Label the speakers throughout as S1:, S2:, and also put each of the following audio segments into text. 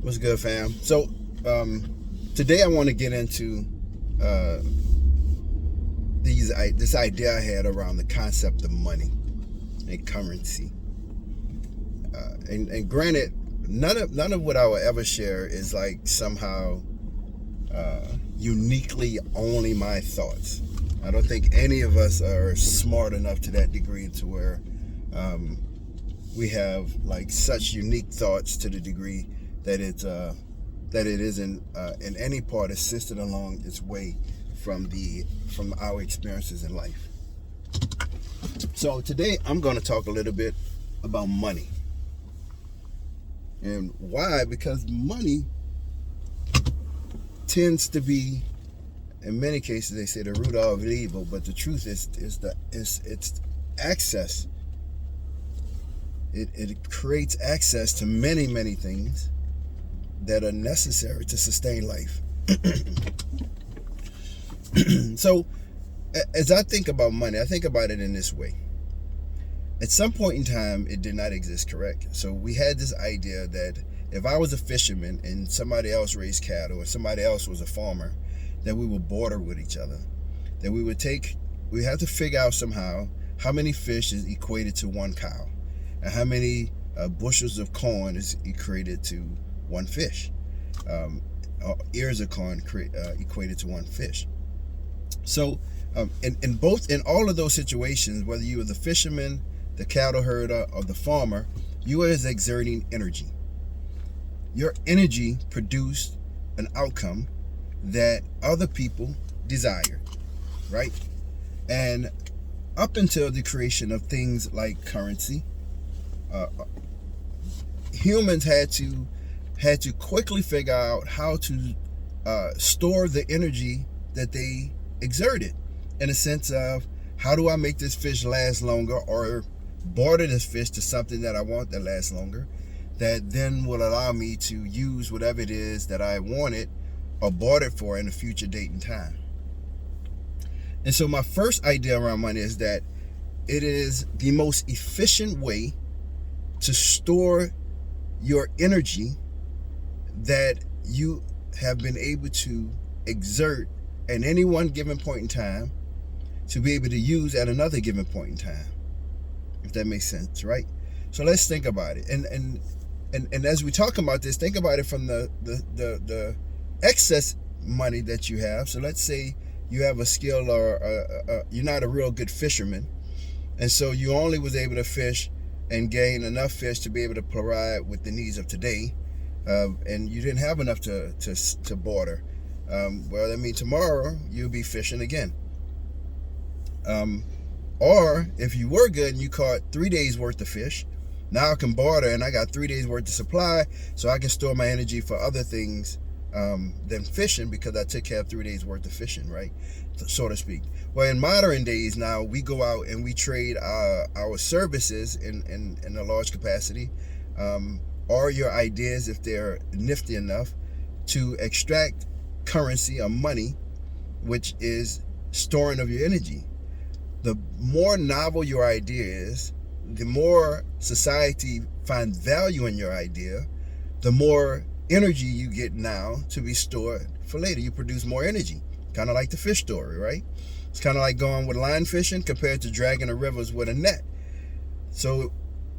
S1: What's good, fam? So, today I want to get into uh, this idea I had around the concept of money and currency. And granted, none of what I will ever share is like somehow uniquely only my thoughts. I don't think any of us are smart enough to that degree to where we have like such unique thoughts to the degree that it isn't in any part assisted along its way from our experiences in life. So today I'm going to talk a little bit about money. And why? Because money tends to be, in many cases, they say the root of evil, but the truth is it's access. It creates access to many things that are necessary to sustain life. So, as I think about money, I think about it in this way. At some point in time, it did not exist, correct? So we had this idea that if I was a fisherman and somebody else raised cattle and somebody else was a farmer, that we would barter with each other. That we had to figure out somehow how many fish is equated to one cow and how many bushels of corn is equated to one fish. Ears of corn equated to one fish. So in all of those situations, whether you were the fisherman, the cattle herder, or the farmer, you were exerting energy. Your energy produced an outcome that other people desired, right? And up until the creation of things like currency, humans had to quickly figure out how to store the energy that they exerted, in a sense of, how do I make this fish last longer, or barter this fish to something that I want that lasts longer, that then will allow me to use whatever it is that I wanted or bought it for in a future date and time. And so my first idea around money is that it is the most efficient way to store your energy that you have been able to exert at any one given point in time to be able to use at another given point in time, if that makes sense, right? So let's think about it. And as we talk about this, think about it from the excess money that you have. So let's say you have a skill, or you're not a real good fisherman, and so you only was able to fish and gain enough fish to be able to provide with the needs of today, and you didn't have enough to barter. Well, I mean, tomorrow you'll be fishing again. Or if you were good and you caught 3 days worth of fish, now I can barter and I got 3 days worth of supply, so I can store my energy for other things than fishing, because I took care of 3 days worth of fishing, right? So to speak. Well, in modern days now, we go out and we trade our services in a large capacity, or your ideas, if they're nifty enough, to extract currency or money, which is storing of your energy. The more novel your idea is, the more society finds value in your idea, the more energy you get now to be stored for later. You produce more energy, kind of like the fish story, right? It's kind of like going with line fishing compared to dragging the rivers with a net. So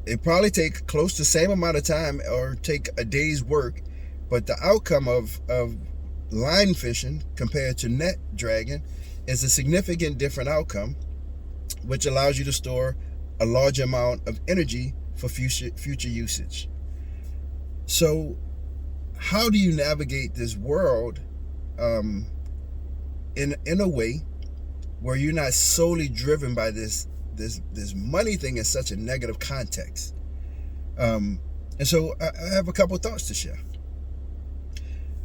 S1: it probably take close to the same amount of time, or take a day's work, but the outcome of line fishing compared to net dragging is a significant different outcome, which allows you to store a large amount of energy for future usage. So how do you navigate this world in a way where you're not solely driven by this money thing in such a negative context? And so I have a couple thoughts to share.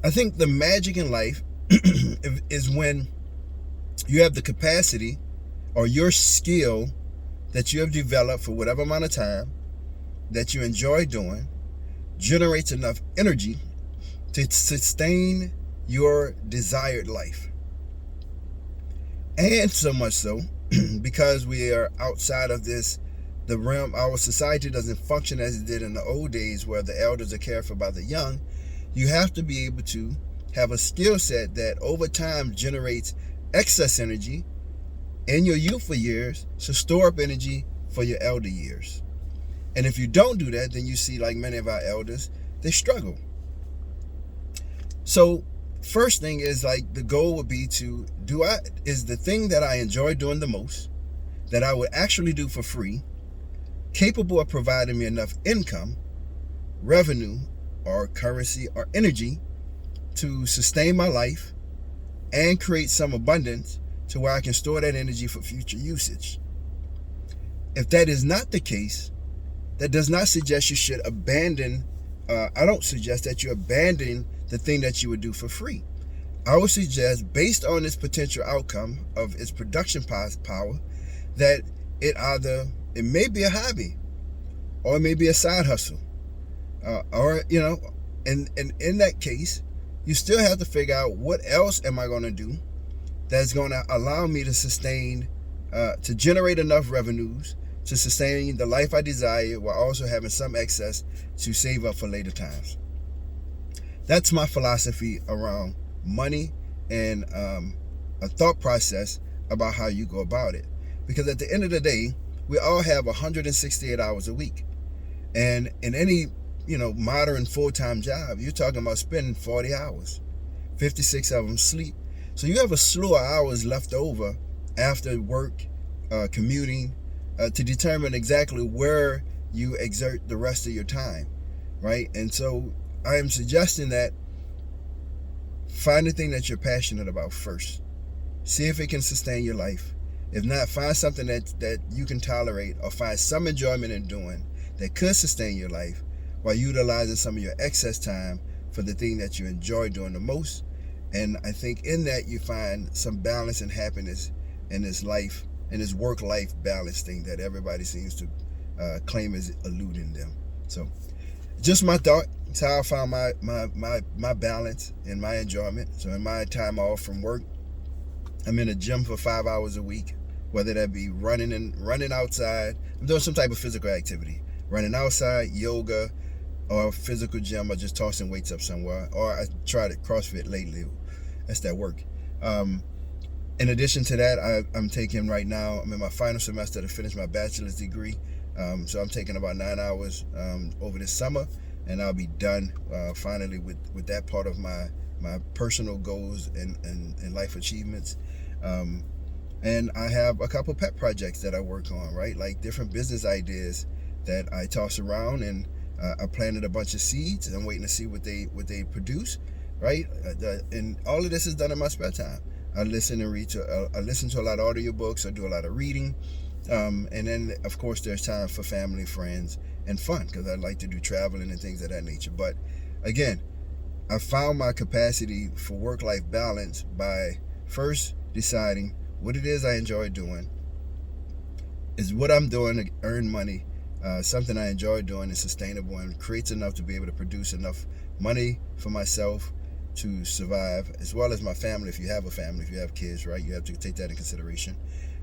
S1: I think the magic in life is when you have the capacity, or your skill that you have developed for whatever amount of time that you enjoy doing, generates enough energy to sustain your desired life. And so much so, because we are outside of the realm, our society doesn't function as it did in the old days, where the elders are cared for by the young. You have to be able to have a skill set that over time generates excess energy in your youthful years to store up energy for your elder years. And if you don't do that, then you see, like many of our elders, they struggle. So first thing is, like, the goal would be to is the thing that I enjoy doing the most, that I would actually do for free, capable of providing me enough income, revenue, or currency or energy to sustain my life and create some abundance to where I can store that energy for future usage. If that is not the case, that does not suggest you should abandon, I don't suggest that you abandon the thing that you would do for free. I would suggest, based on its potential outcome of its production power, that it may be a hobby, or it may be a side hustle, or and in that case, you still have to figure out, what else am I going to do that's going to allow me to sustain, to generate enough revenues to sustain the life I desire, while also having some excess to save up for later times. That's my philosophy around money, and a thought process about how you go about it. Because at the end of the day, we all have 168 hours a week. And in any modern full-time job, you're talking about spending 40 hours, 56 of them sleep. So you have a slew of hours left over after work, commuting, to determine exactly where you exert the rest of your time, right? And so I am suggesting that find the thing that you're passionate about first. See if it can sustain your life. If not, find something that you can tolerate, or find some enjoyment in doing that could sustain your life, while utilizing some of your excess time for the thing that you enjoy doing the most. And I think in that you find some balance and happiness in this life, in this work-life balance thing that everybody seems to claim is eluding them. So just my thought. It's how I found my balance and my enjoyment. So in my time off from work, I'm in a gym for 5 hours a week, whether that be running outside. I'm doing some type of physical activity, running outside, yoga, or physical gym, or just tossing weights up somewhere. Or I tried CrossFit lately. That's that work. In addition to that, I'm taking right now, I'm in my final semester to finish my bachelor's degree. So I'm taking about 9 hours over this summer, and I'll be done finally with that part of my personal goals and life achievements. And I have a couple pet projects that I work on, right? Like different business ideas that I toss around, and I planted a bunch of seeds, and I'm waiting to see what they produce, right? And all of this is done in my spare time. I listen to a lot of audiobooks. I do a lot of reading. And then, of course, there's time for family, friends, and fun, because I like to do traveling and things of that nature. But again, I found my capacity for work-life balance by first deciding what it is I enjoy doing. Is what I'm doing to earn money, something I enjoy doing, is sustainable and creates enough to be able to produce enough money for myself to survive, as well as my family. If you have a family, if you have kids, right, you have to take that in consideration.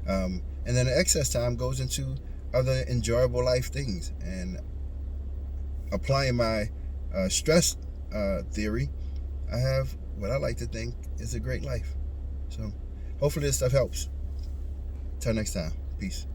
S1: And then the excess time goes into other enjoyable life things. And applying my stress theory, I have what I like to think is a great life. So hopefully this stuff helps. Till next time. Peace.